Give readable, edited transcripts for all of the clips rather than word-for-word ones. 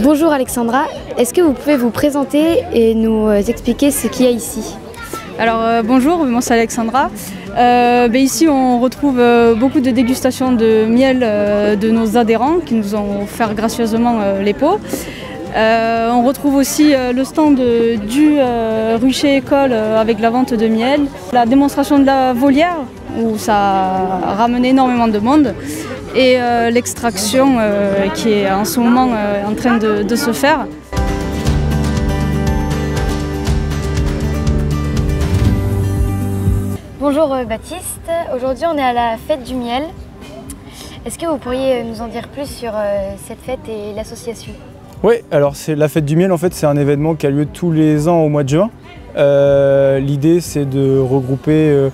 Bonjour Alexandra, est-ce que vous pouvez vous présenter et nous expliquer ce qu'il y a ici? Alors bonjour, moi c'est Alexandra. Ici on retrouve beaucoup de dégustations de miel de nos adhérents qui nous ont offert gracieusement les pots. On retrouve aussi le stand du rucher école avec la vente de miel, la démonstration de la volière où ça a ramené énormément de monde et l'extraction qui est en ce moment en train de se faire. Bonjour Baptiste, aujourd'hui on est à la fête du miel. Est-ce que vous pourriez nous en dire plus sur cette fête et l'association? Oui, alors la fête du miel, en fait, c'est un événement qui a lieu tous les ans au mois de juin. L'idée, c'est de regrouper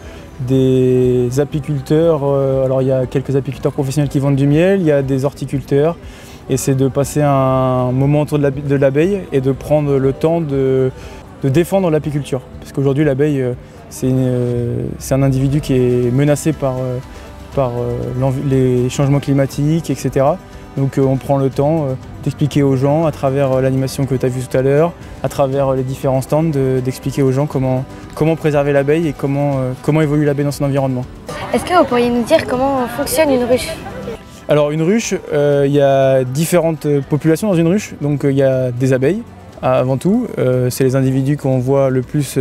des apiculteurs. Alors, il y a quelques apiculteurs professionnels qui vendent du miel, il y a des horticulteurs. Et c'est de passer un moment autour de l'abeille et de prendre le temps de défendre l'apiculture. Parce qu'aujourd'hui, l'abeille, c'est un individu qui est menacé par les changements climatiques, etc. Donc on prend le temps d'expliquer aux gens, à travers l'animation que tu as vue tout à l'heure, à travers les différents stands, d'expliquer aux gens comment préserver l'abeille et comment évolue l'abeille dans son environnement. Est-ce que vous pourriez nous dire comment fonctionne une ruche? Alors une ruche, il y a différentes populations dans une ruche. Donc il y a des abeilles avant tout, c'est les individus qu'on voit le plus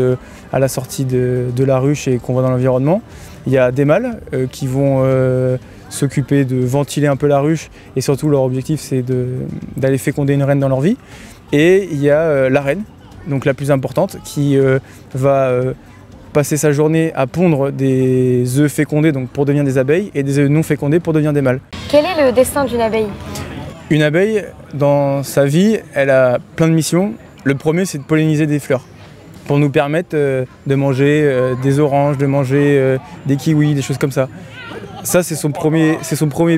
à la sortie de la ruche et qu'on voit dans l'environnement. Il y a des mâles qui vont s'occuper de ventiler un peu la ruche et surtout leur objectif c'est d'aller féconder une reine dans leur vie. Et il y a la reine, donc la plus importante, qui va passer sa journée à pondre des œufs fécondés donc pour devenir des abeilles et des œufs non fécondés pour devenir des mâles. Quel est le destin d'une abeille? Une abeille, dans sa vie, elle a plein de missions. Le premier, c'est de polliniser des fleurs pour nous permettre de manger des oranges, de manger des kiwis, des choses comme ça. Ça, c'est son premier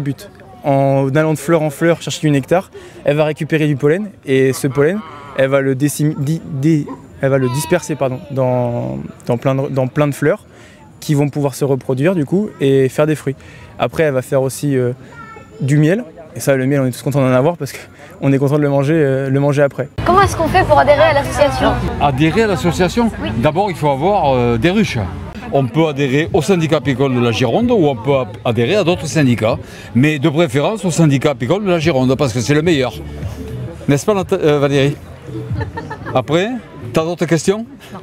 but. En allant de fleur en fleur chercher du nectar, elle va récupérer du pollen et ce pollen, elle va le disperser dans plein de fleurs qui vont pouvoir se reproduire du coup et faire des fruits. Après, elle va faire aussi du miel. Et ça, le miel, on est tous contents d'en avoir parce qu'on est content de le manger après. Comment est-ce qu'on fait pour adhérer à l'association? Adhérer à l'association? Oui. D'abord, il faut avoir des ruches. On peut adhérer au syndicat apicole de la Gironde ou on peut adhérer à d'autres syndicats. Mais de préférence au syndicat apicole de la Gironde parce que c'est le meilleur. N'est-ce pas Valérie? Après, t'as d'autres questions? Non.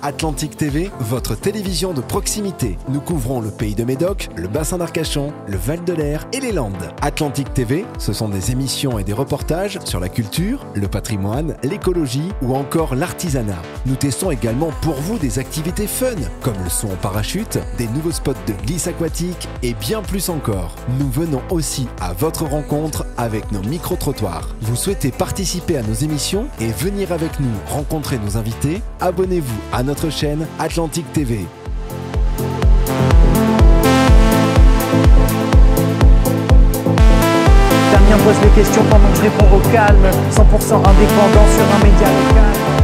Atlantique TV, votre télévision de proximité. Nous couvrons le pays de Médoc, le bassin d'Arcachon, le Val de l'Air et les Landes. Atlantique TV, ce sont des émissions et des reportages sur la culture, le patrimoine, l'écologie ou encore l'artisanat. Nous testons également pour vous des activités fun, comme le saut en parachute, des nouveaux spots de glisse aquatique et bien plus encore. Nous venons aussi à votre rencontre avec nos micro-trottoirs. Vous souhaitez participer à nos émissions et venir avec nous rencontrer nos invités? Abonnez-vous à notre chaîne Atlantique TV. Damien pose les questions pendant que je réponds au calme. 100% indépendant sur un média local.